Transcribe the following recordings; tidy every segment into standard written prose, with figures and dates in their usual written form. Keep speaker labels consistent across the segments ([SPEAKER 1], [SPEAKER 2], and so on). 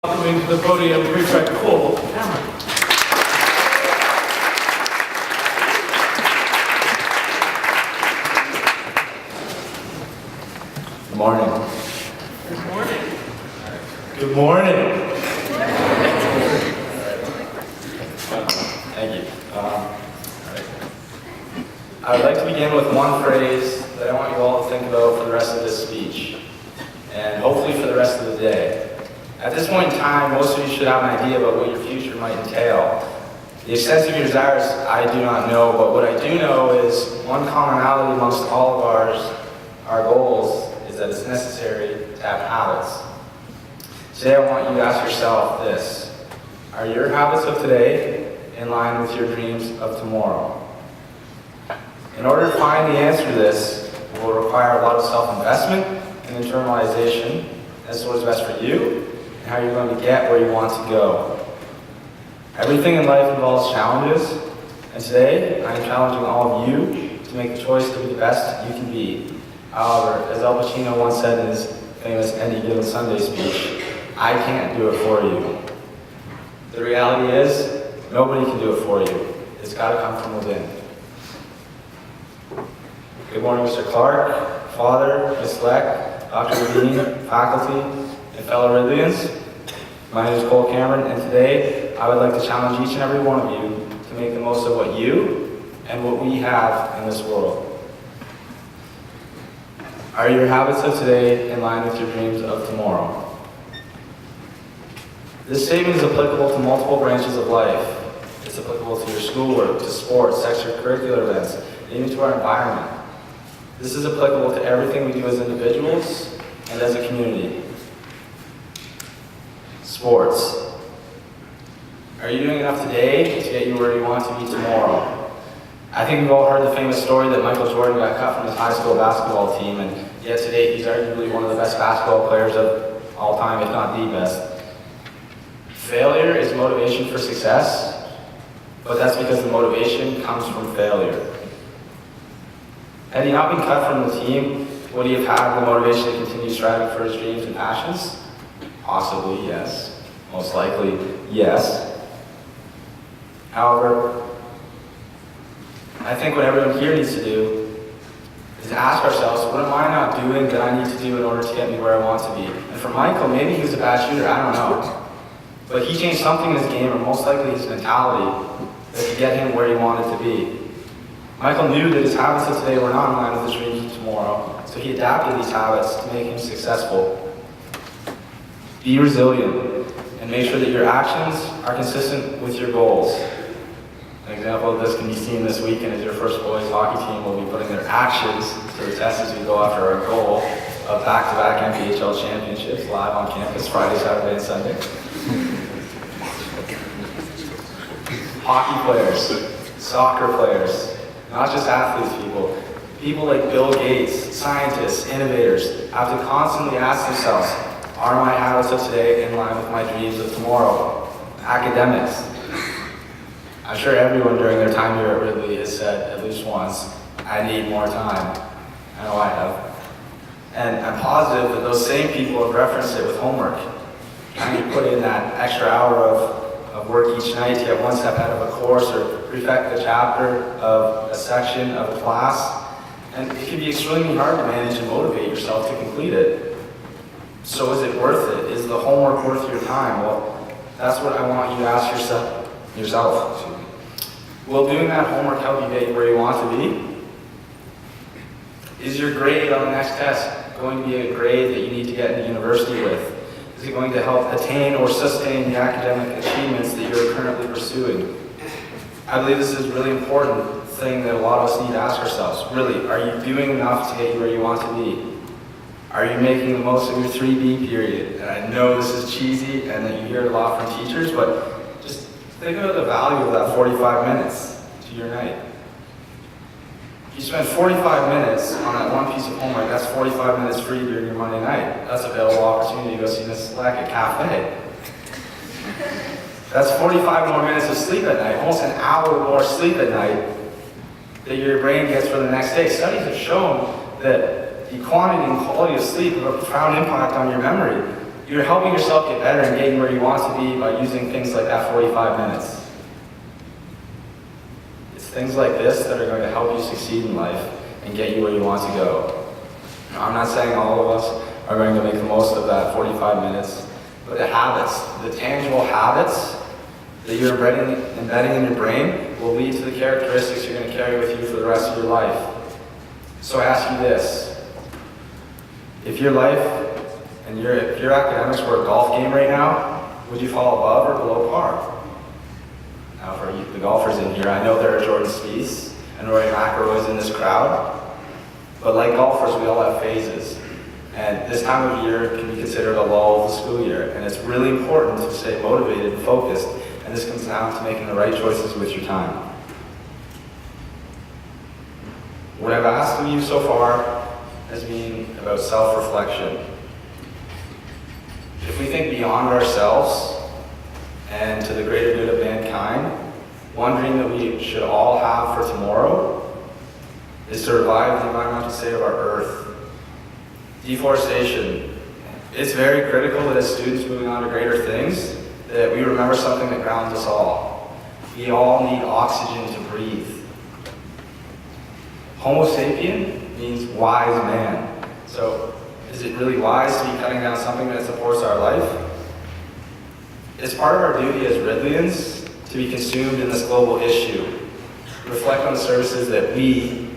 [SPEAKER 1] Welcoming to the podium, Prefect Cole Cameron.
[SPEAKER 2] Good morning.
[SPEAKER 1] Good morning.
[SPEAKER 2] Good morning. Thank you. I would like to begin with one phrase that I want you all to think about for the rest of this speech, and hopefully for the rest of the day. At this point in time, most of you should have an idea about what your future might entail. The extent of your desires, I do not know, but what I do know is one commonality amongst all of our goals is that it's necessary to have habits. Today I want you to ask yourself this: are your habits of today in line with your dreams of tomorrow? In order to find the answer to this, it will require a lot of self-investment and internalization as to what is best for you and how you're going to get where you want to go. Everything in life involves challenges, and today I am challenging all of you to make the choice to be the best you can be. However, as Al Pacino once said in his famous Any Given Sunday speech, I can't do it for you. The reality is, nobody can do it for you. It's got to come from within. Good morning, Mr. Clark, Father, Ms. Leck, Dr. Levine, faculty, and fellow Ridleyans. My name is Cole Cameron, and today I would like to challenge each and every one of you to make the most of what you and what we have in this world. Are your habits of today in line with your dreams of tomorrow? This statement is applicable to multiple branches of life. It's applicable to your schoolwork, to sports, extracurricular events, and even to our environment. This is applicable to everything we do as individuals and as a community. Sports. Are you doing enough today to get you where you want to be tomorrow? I think we've all heard the famous story that Michael Jordan got cut from his high school basketball team, and yet today he's arguably one of the best basketball players of all time, if not the best. Failure is motivation for success, but that's because the motivation comes from failure. Had he not been cut from the team, would he have had the motivation to continue striving for his dreams and passions? Possibly, yes. Most likely, yes. However, I think what everyone here needs to do is to ask ourselves, what am I not doing that I need to do in order to get me where I want to be? And for Michael, maybe he was a bad shooter, I don't know. But he changed something in his game, or most likely his mentality, that could get him where he wanted to be. Michael knew that his habits of today were not in line with his dreams of tomorrow, so he adapted these habits to make him successful. Be resilient, and make sure that your actions are consistent with your goals. An example of this can be seen this weekend as your first boys hockey team will be putting their actions to the test as we go after our goal of back-to-back MPHL championships live on campus Friday, Saturday, and Sunday. Hockey players, soccer players, not just athletes, people like Bill Gates, scientists, innovators, have to constantly ask themselves, are my habits of today in line with my dreams of tomorrow? Academics. I'm sure everyone during their time here at Ridley has said at least once, I need more time. I know I have. And I'm positive that those same people have referenced it with homework. Trying to put in that extra hour of work each night to get one step ahead of a course or prefect a chapter of a section of a class. And it can be extremely hard to manage and motivate yourself to complete it. So is it worth it? Is the homework worth your time? Well, that's what I want you to ask yourself. Will doing that homework help you get where you want to be? Is your grade on the next test going to be a grade that you need to get into university with? Is it going to help attain or sustain the academic achievements that you're currently pursuing? I believe this is a really important thing that a lot of us need to ask ourselves. Really, are you doing enough to get you where you want to be? Are you making the most of your 3B period? And I know this is cheesy and that you hear it a lot from teachers, but just think about the value of that 45 minutes to your night. If you spend 45 minutes on that one piece of homework, that's 45 minutes free during your Monday night. That's available opportunity to go see Miss Slack at Cafe. That's 45 more minutes of sleep at night, almost an hour more sleep at night that your brain gets for the next day. Studies have shown that the quantity and quality of sleep have a profound impact on your memory. You're helping yourself get better and getting where you want to be by using things like that 45 minutes. It's things like this that are going to help you succeed in life and get you where you want to go. Now, I'm not saying all of us are going to make the most of that 45 minutes, but the habits, the tangible habits that you're embedding in your brain will lead to the characteristics you're going to carry with you for the rest of your life. So I ask you this. If your life and if your academics were a golf game right now, would you fall above or below par? Now for the golfers in here, I know there are Jordan Spieths and Rory McIlroys in this crowd, but like golfers, we all have phases. And this time of year can be considered a lull of the school year, and it's really important to stay motivated and focused, and this comes down to making the right choices with your time. What I've asked of you so far has been about self-reflection. If we think beyond ourselves and to the greater good of mankind, one dream that we should all have for tomorrow is to revive the environmental state of our earth. Deforestation. It's very critical that as students moving on to greater things, that we remember something that grounds us all. We all need oxygen to breathe. Homo sapien means wise man. So, is it really wise to be cutting down something that supports our life? It's part of our duty as Ridleyans to be consumed in this global issue. Reflect on the services that we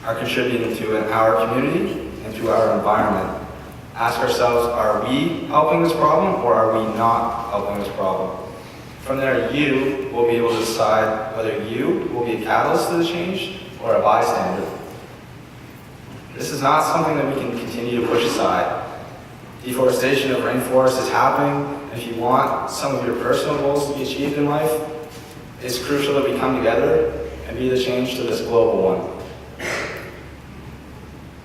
[SPEAKER 2] are contributing to in our community and to our environment. Ask ourselves, are we helping this problem or are we not helping this problem? From there, you will be able to decide whether you will be a catalyst to the change or a bystander. This is not something that we can continue to push aside. Deforestation of rainforests is happening, and if you want some of your personal goals to be achieved in life, it's crucial that we come together and be the change to this global one.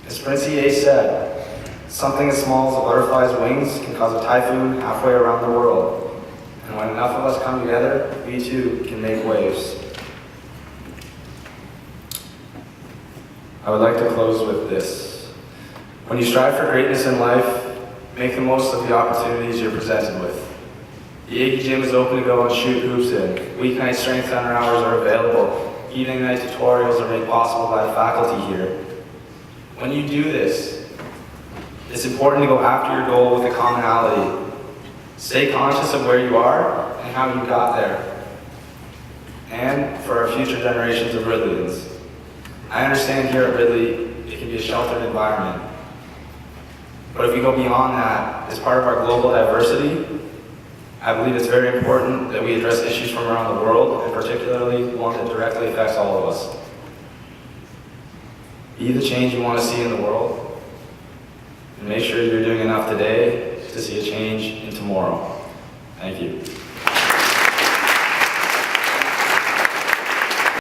[SPEAKER 2] As Prince E.A. said, something as small as a butterfly's wings can cause a typhoon halfway around the world. And when enough of us come together, we too can make waves. I would like to close with this. When you strive for greatness in life, make the most of the opportunities you're presented with. The Iggy Gym is open to go and shoot hoops in. Weeknight strength center hours are available. Evening night tutorials are made possible by the faculty here. When you do this, it's important to go after your goal with a commonality. Stay conscious of where you are and how you got there. And for our future generations of Ridleyans. I understand here at Ridley, it can be a sheltered environment. But if we go beyond that, as part of our global diversity, I believe it's very important that we address issues from around the world, and particularly one that directly affects all of us. Be the change you want to see in the world, and make sure you're doing enough today to see a change in tomorrow. Thank you.